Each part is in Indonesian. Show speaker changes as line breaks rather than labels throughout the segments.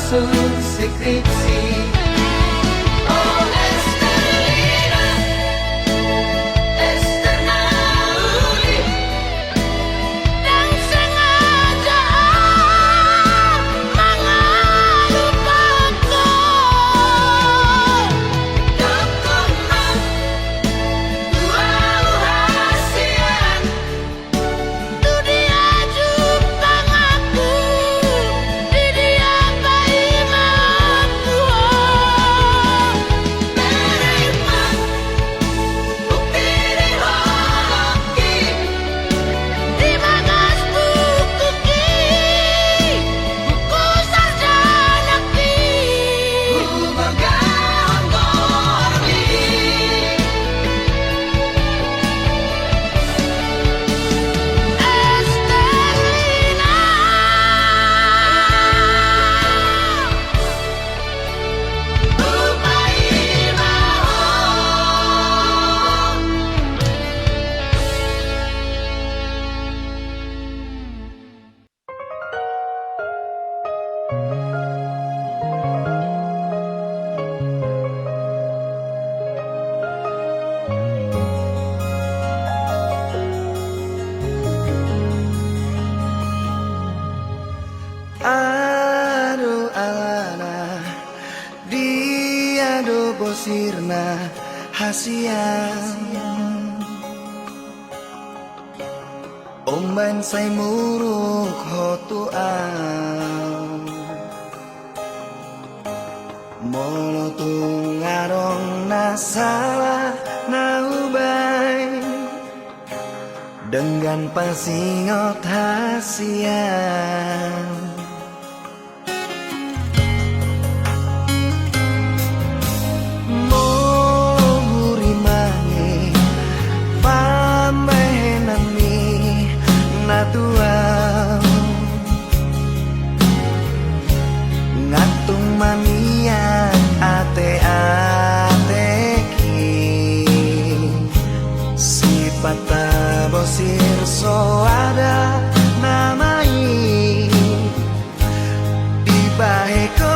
sun skripsi. Oh Estelina, Esterna uli, dan sengaja mengalupaku. Dokumen dua hasian, tu dia jupang aku, di dia bayi mauku. Menerima bukti di holoki, di bagas buku ki, buku sarjana ki. Ku bergaun gorli, Estelina. Bayi mau.
Aduh alana dia do bosirna hasian Omban say muruk hotuan Molo tungarong nasalah naubay dengan pasingot hasian natuang ngatung manian ate-ateki sipata bosir so ada namai di baheko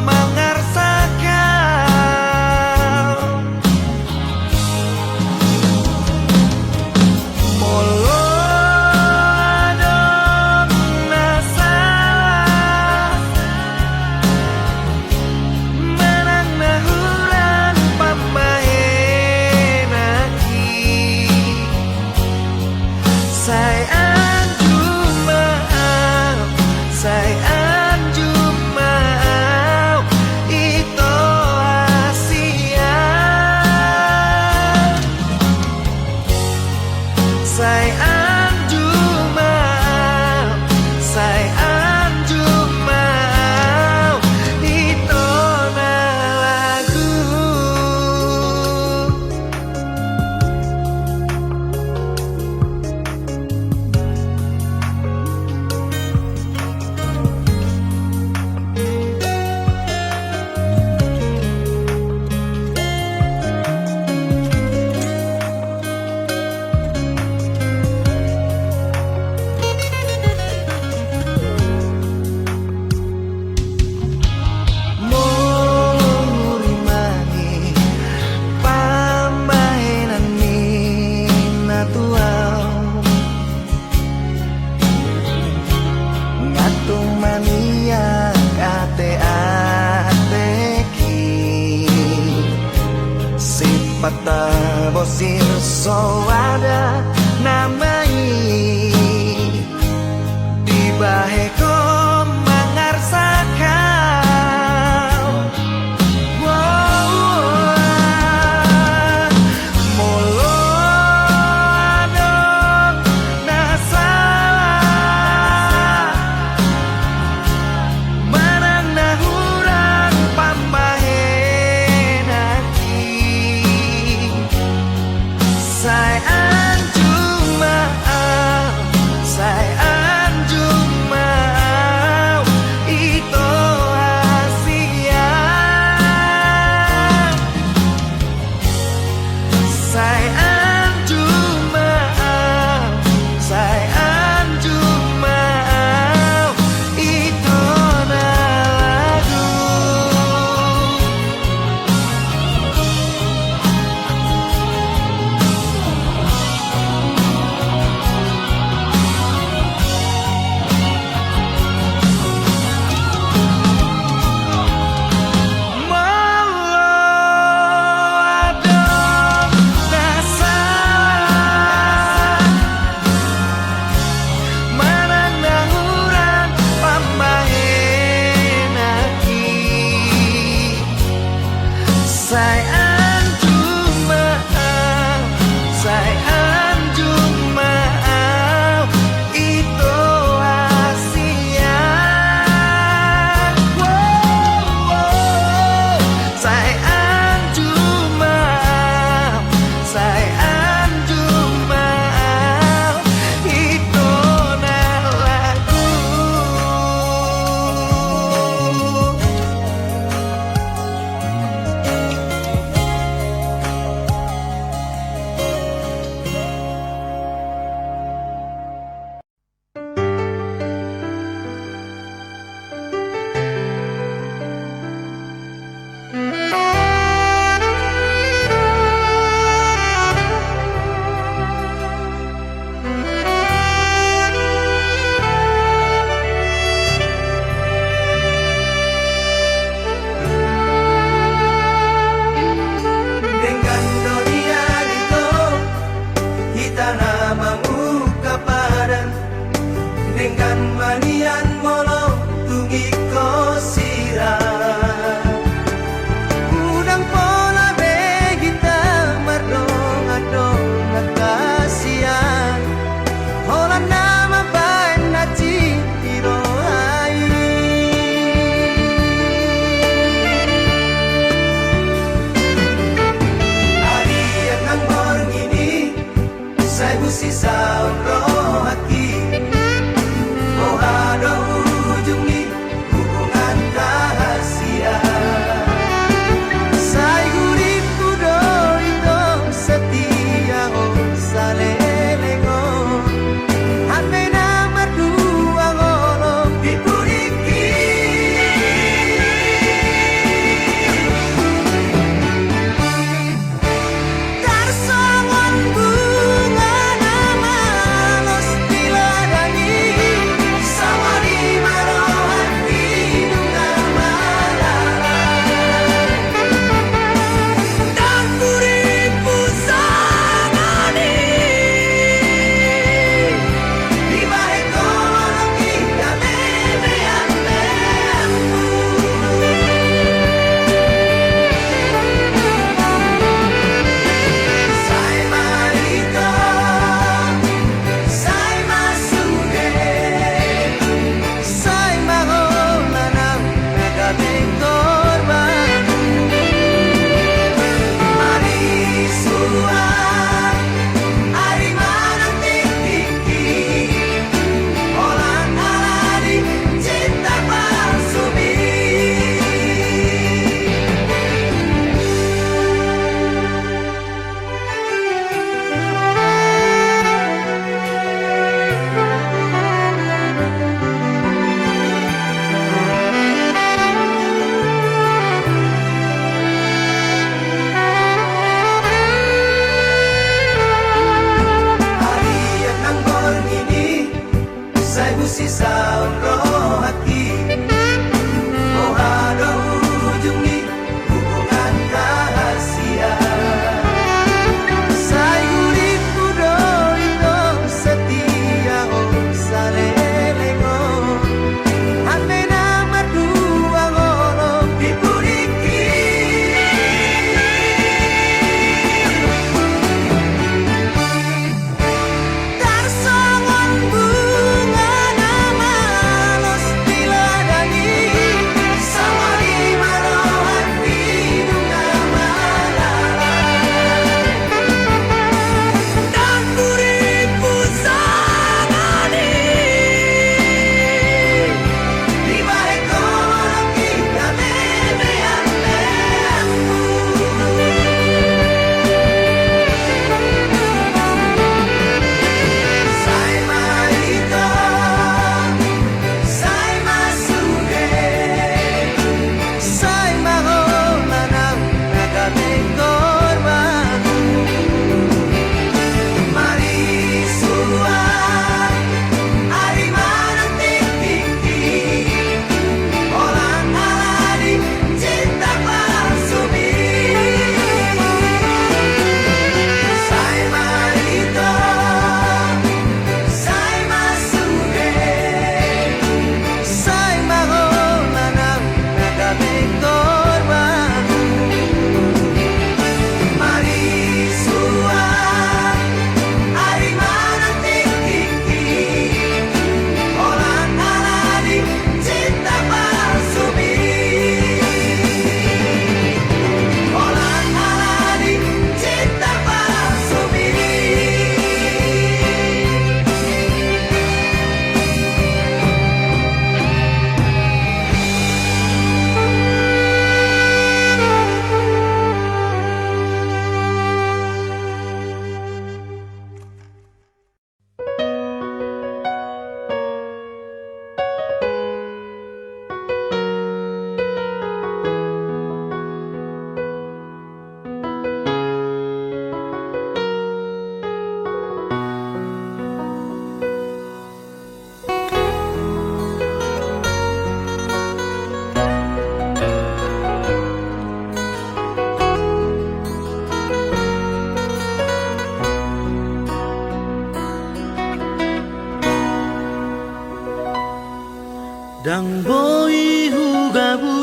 mengarsakan molo Pata bosir so ada namai di baheko mengarsakan molo adok nasalah manang nahurang pambahenaki sayang cuma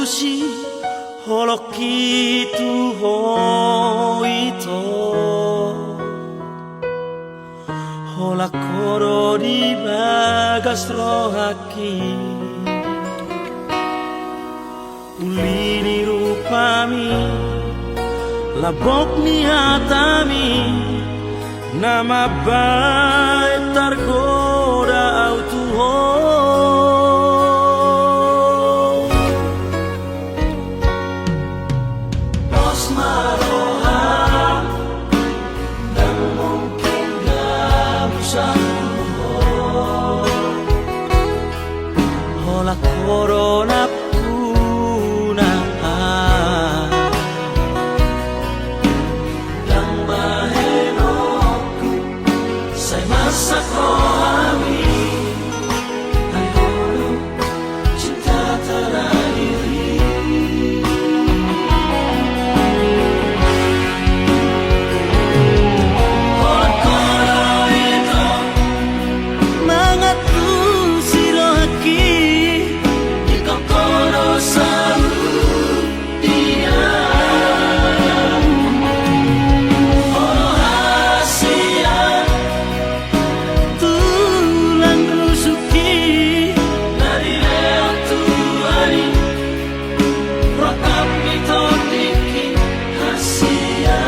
しほろきtu ho ito hola koro di bagas rohaki uli ni rupami labok ni hatami nama baik tergoda autuho Pos maroha dan mungkin gak bisa hola corona puna yang mahenoku say masa rohami ay holo cinta terakhiri hola koro ito mangatu sirohaki ikaw koro sa dia holo hasia tulang rusuki dari leo tuari rakam ito diki hasia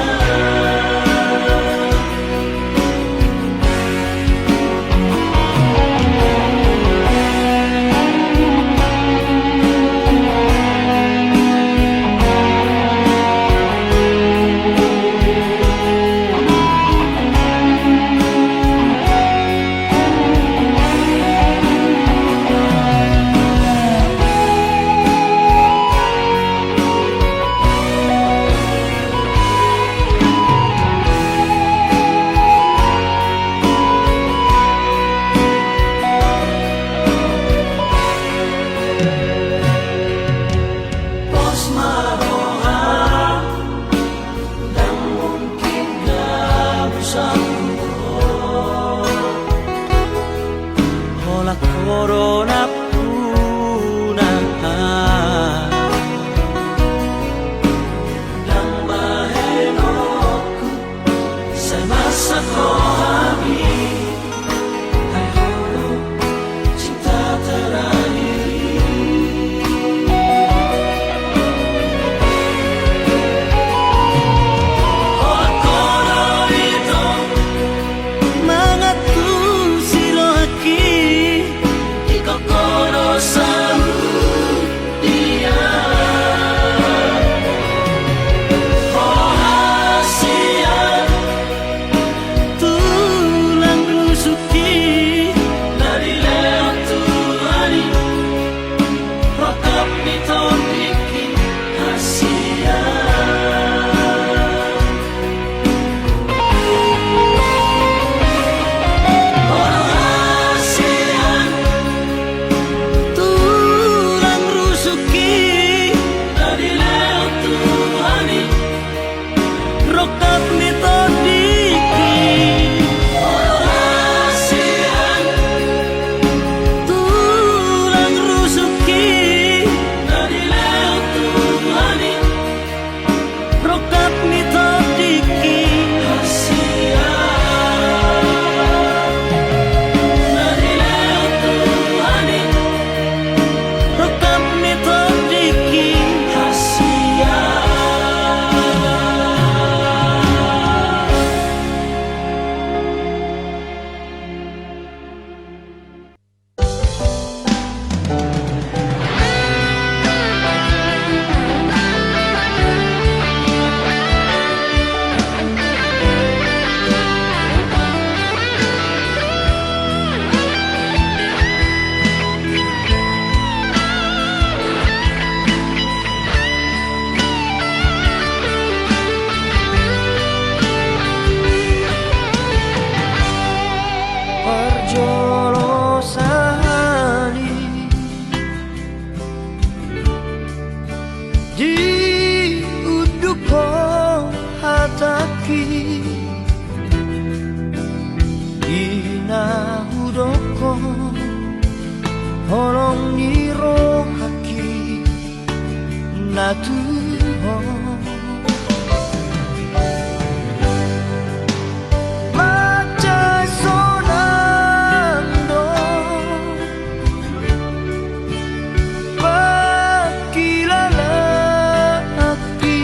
Pos maroha dan mungkin gak bisa hola corona puna dan mahenoku say masa rohami ay holo cinta terakhiri hola koro ito mangatu sirohaki ikaw koro sa dia holo hasia tulang rusuki dari leo tuari rakam ito diki hasia hola hasia tulang rusuki dari leo tuari rakam ito diki hola hasia tulang rusuki dari leo tuari rakam ito diki hasia dari leo tuari rakam ito diki hasia Perjolosani di uduko hataki ina hudoko holong ni rohaki na tuho macai sonando pakilala api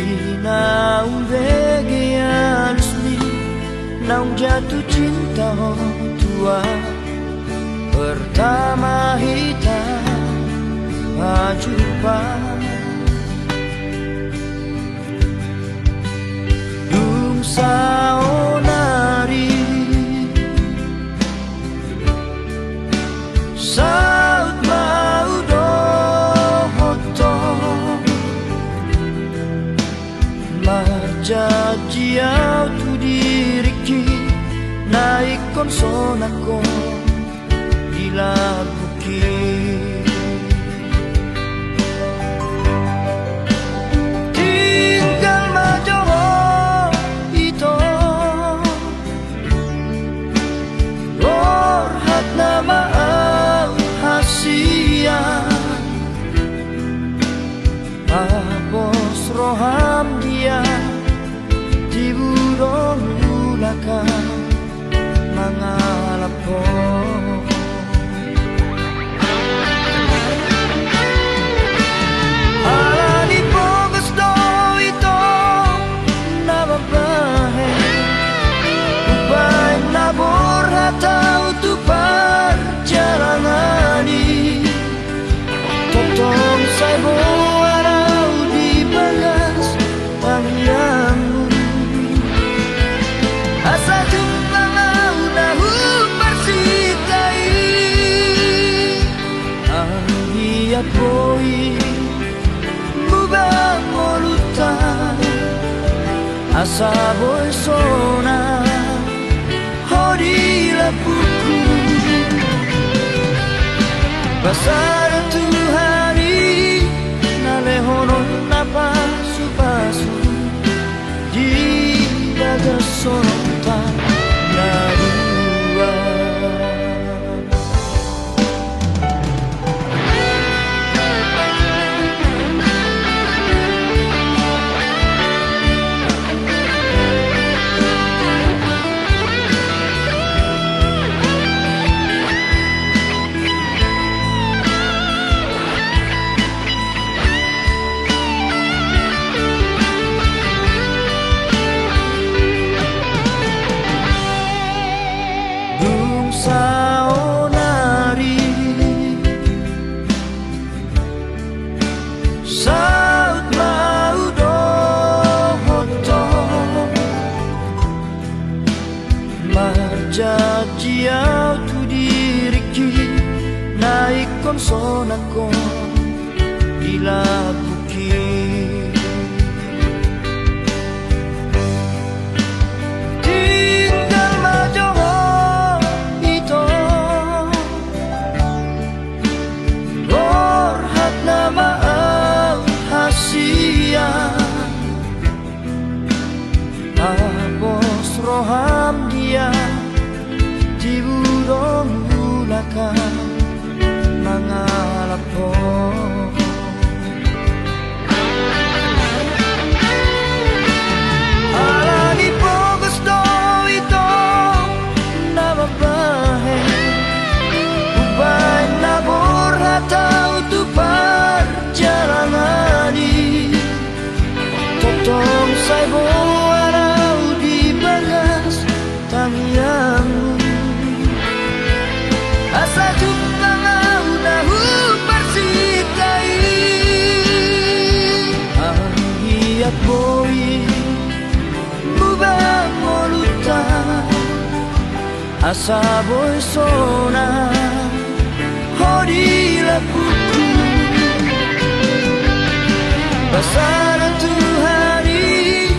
inaung naung jatuh cinta ho tua pertama kita jumpa dung saonari saut mau dohoto majajiau tu diriki naik konsonako dilabuki tinggal majoho ito borhat nama au hasia abos roham dia di burung ulaka mangalap ko alani po gusto ito na babae upay nabor hataw tupar jalangani totong sa'yo araw di bagas pangyangmu asa jumlang nahu persikai ang iya poi mubang molutan asa boy sona hodi lapuku pasar tu hari nalehonon napasu-pasu di bagas sonota narua saonari saut mau dohoto marjajiau tu diriki naik konsonako dilabuki tinggal majoho abos roham dia di burung ulaka mangalap ko alani po gusto ito na babae upay nabor hataw tupar jalangani totong sa'yo araw di bagas tangyangmu asa jumlang nahu persikai ang hiyat boy mubang molutan asa boy sona hodi lapuku pasar tu hari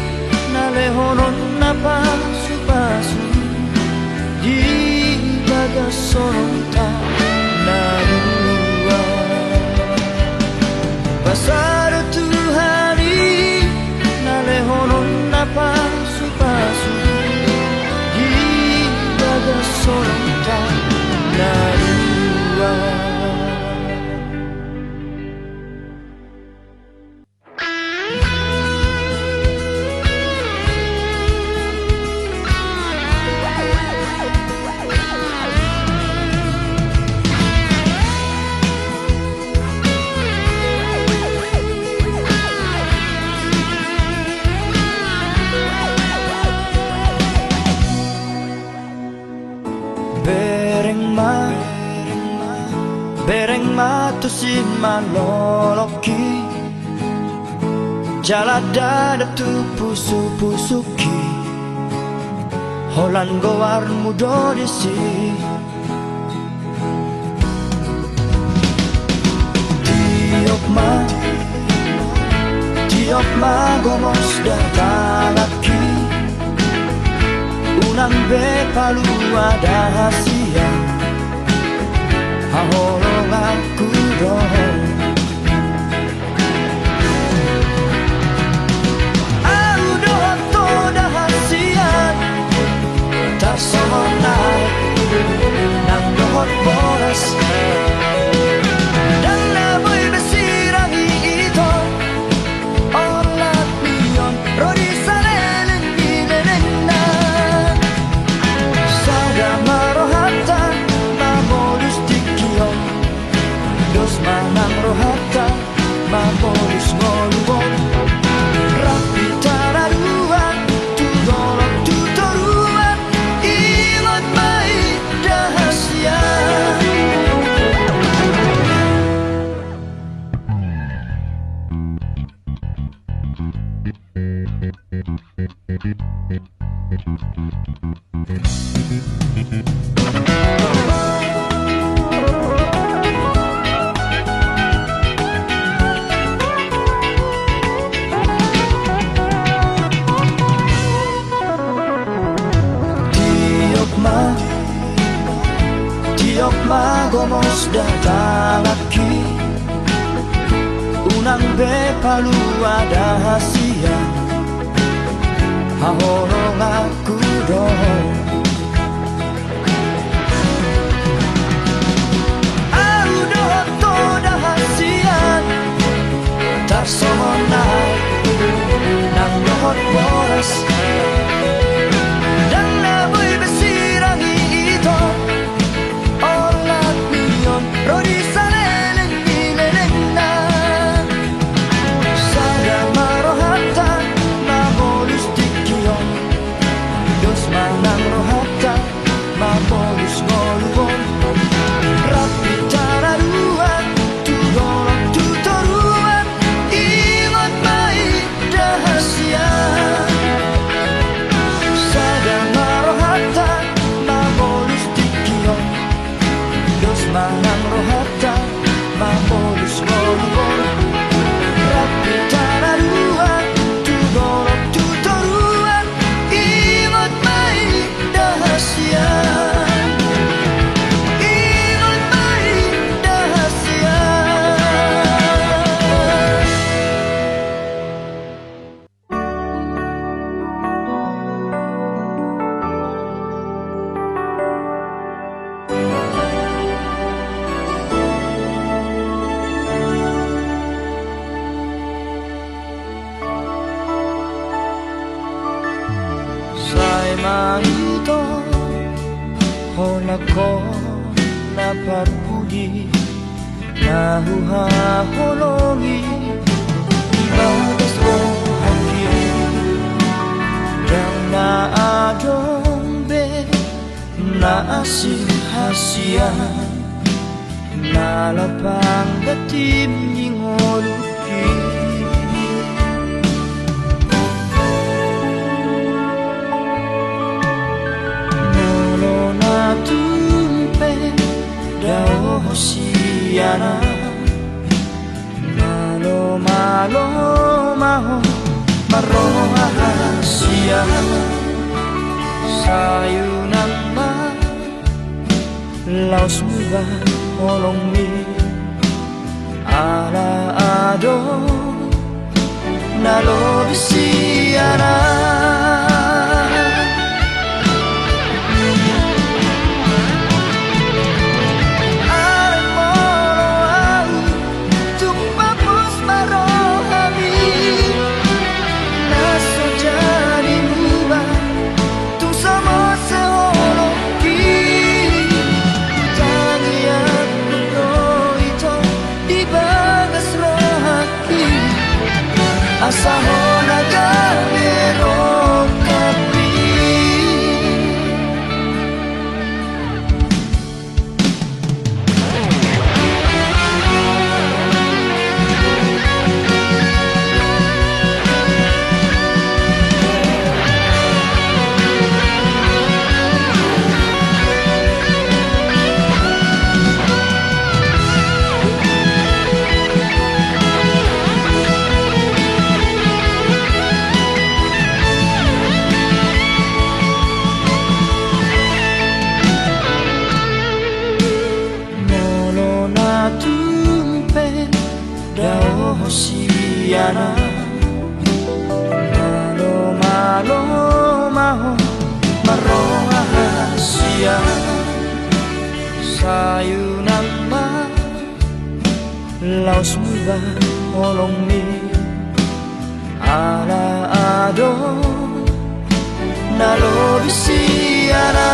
nalehonon napasu-pasu di bagas sonota narua pasar tu hari nalehonon napasu-pasu di bagas sonota narua bereng matusi maloloki jalada tu pusu-pusuki holan gowar mudo disi tiok ma gomos datalaki unang be palu ada hasia haholong aku dong aku doang toda hasia tak semonai nang dohot boras dan naboy besirangi ito olat niyon rodi salelen binenena sada marohata mamolus dikiyon dos manang rohata mamolus ngoluon rapi tararuan tudolong tutoruan ingot mai dahasia tiok ma gomos datalaki unang be palu ada hasia haholong aku dong aku doang toda hasian tak semonai nang dohot boras dan naboy besirangi ito olat niyon rodi salelen binenena sada marohata mamolus dikiyon dos manang rohata mamolus ngoluon rapi tararuan tudolong tutoruan ingot mai dahasia sada marohata mamolus dikiyon dos manang rohata mamolus ngoluon rapi tararuan tudolong tutoruan ingot mai dahasia ingot mai dahasia Sai mahito hola ko napapudi nahuhaholongi ibagas ko hakim yang naadong be naasin hasian nalapang datim nyingoluki tumpe dao hosiana malo malo maho maroha hasia sayunang ma laos muba holong mi ala ado nalo bisiana Asa ho nagame ro を欲しいやなMalo malo maho Maroong ahasya Sayu nama Laos mo ba olong mi Ala ado Nalobisiya na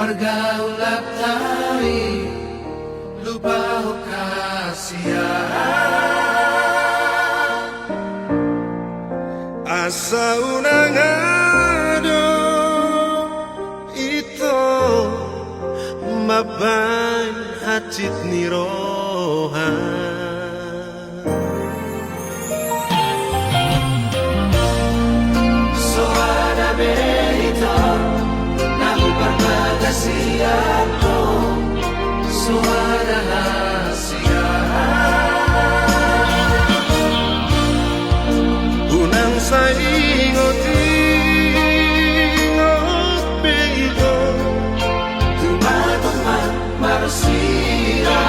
Pergaulan tari lupa kasihan asa unangado ito maban hacit nirohan so ada berita Siapa suara rahasia Unang sa ingot-ingot beito Tumatungman marusira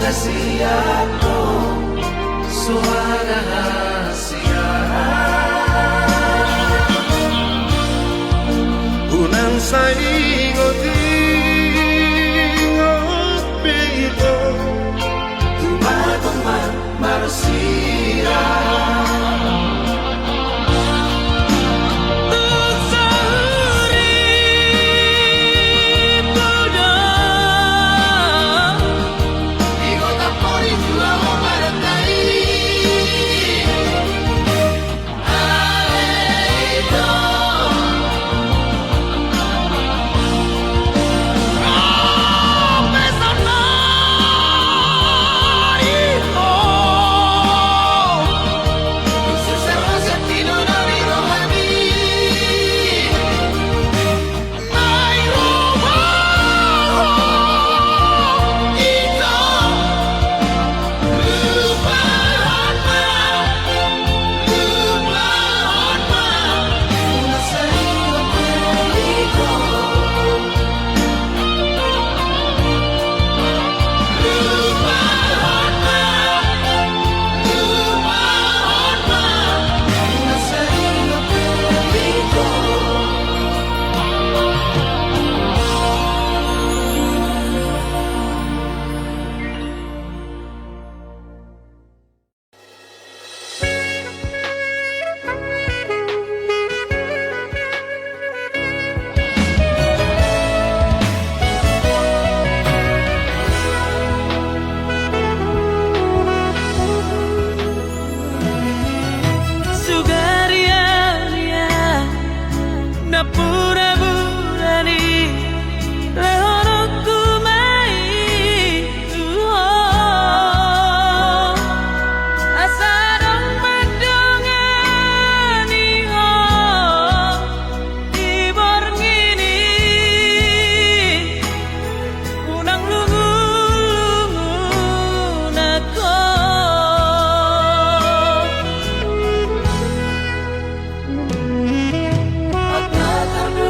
Siapa suara rahasia Unang sa ingot-ingot beito Tumatungman marusira Ikaw tapos ito ako para tayo
na pura-pura ni lehono kumai asa dong madongani ho tibor ngini unang lungu nako Aku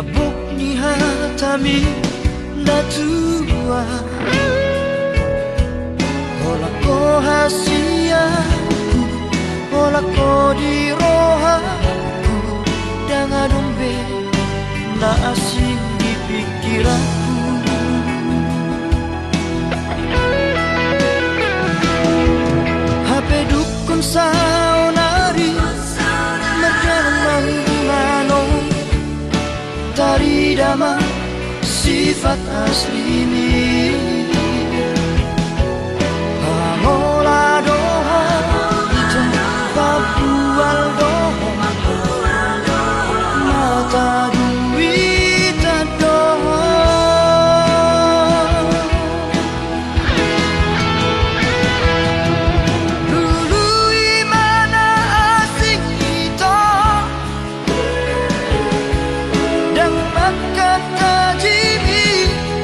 Kabuk ni hatami datua Ola ko hasiaku Ola ko di rohaku Dengan dombe na asing di pikiranku HP dukun saunari Merjalan mangunganong Tari dama sifat asli ini Pamola doha Ito papual doha Mata duit doha Dulu imana asing ito Dan makan tajimi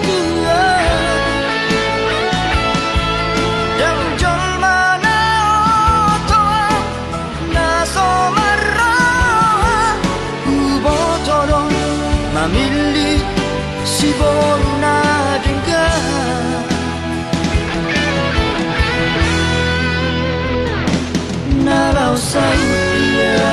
tua Dan jol mana otoa Naso marah Ubotodon Mamili si boruna dengar Nalau saya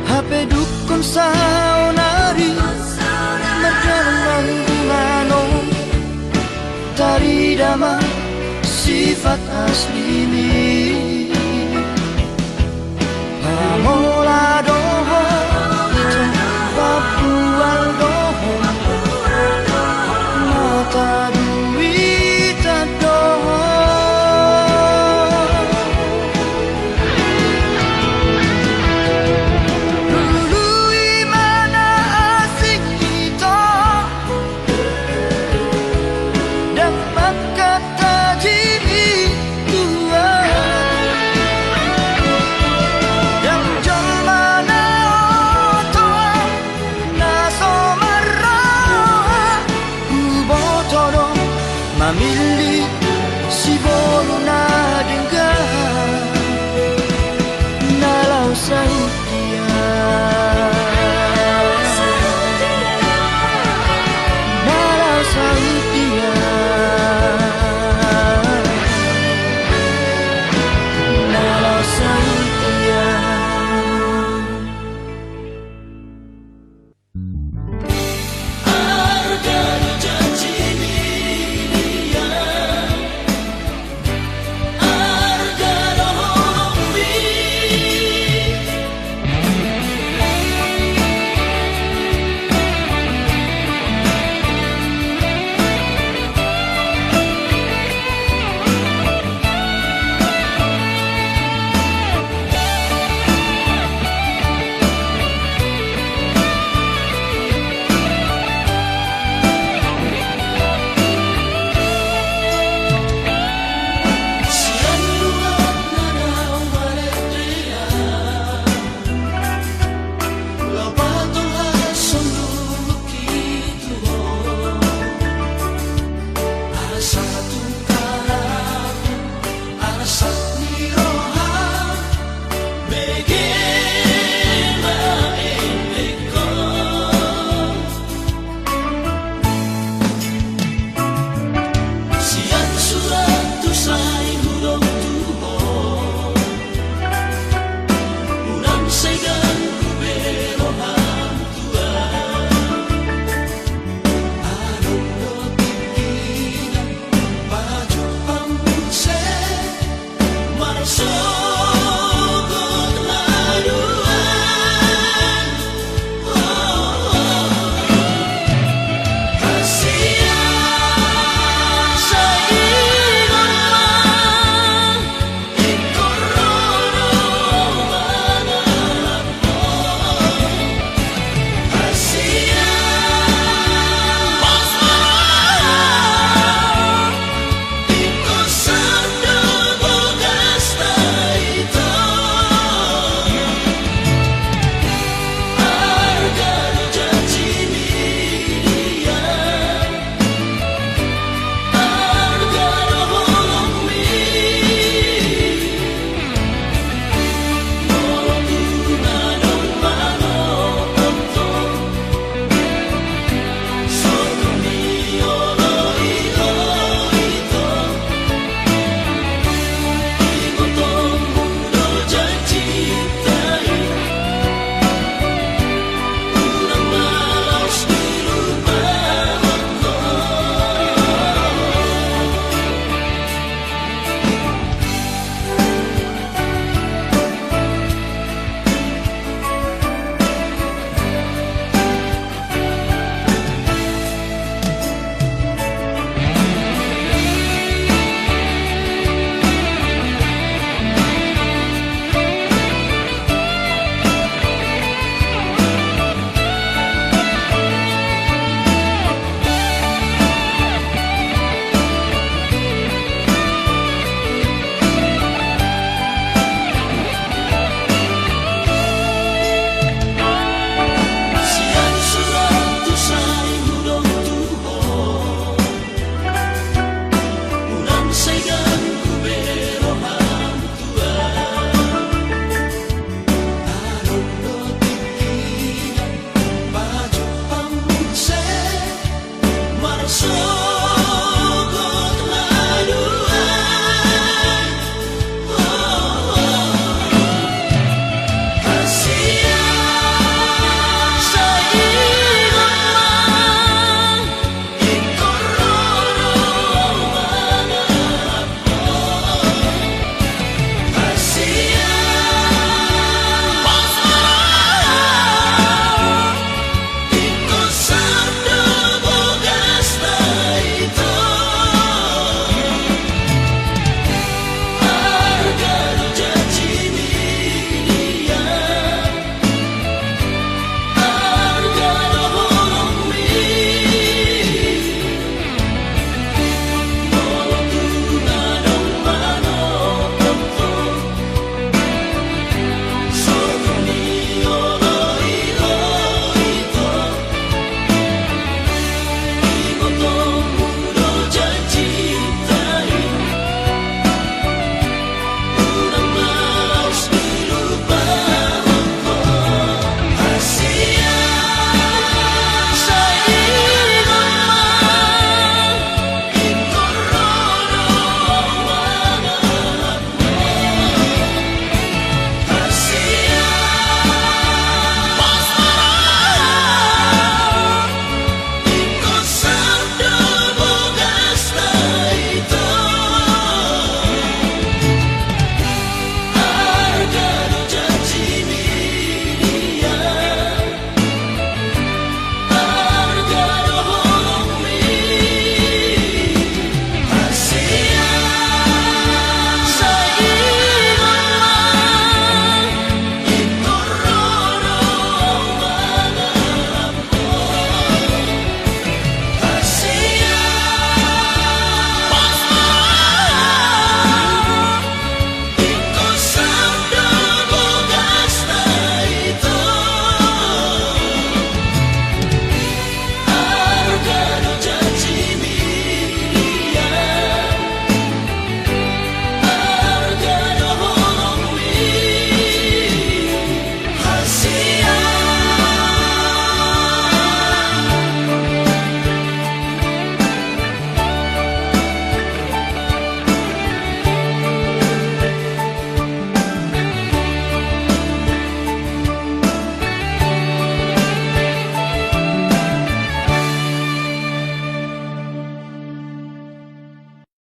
HP dukun saunari Merjalan mangunganong Tari dama sifat asli ini Pamola doho Ito papual doho Mata duit doho Dulu imana asing ito Dan makan tajimi tua Yang jol mana otoa Naso marah Ubotodo Mamili si boruna dengar Nalau sautia Nalau sautia Nalau sautia
Begin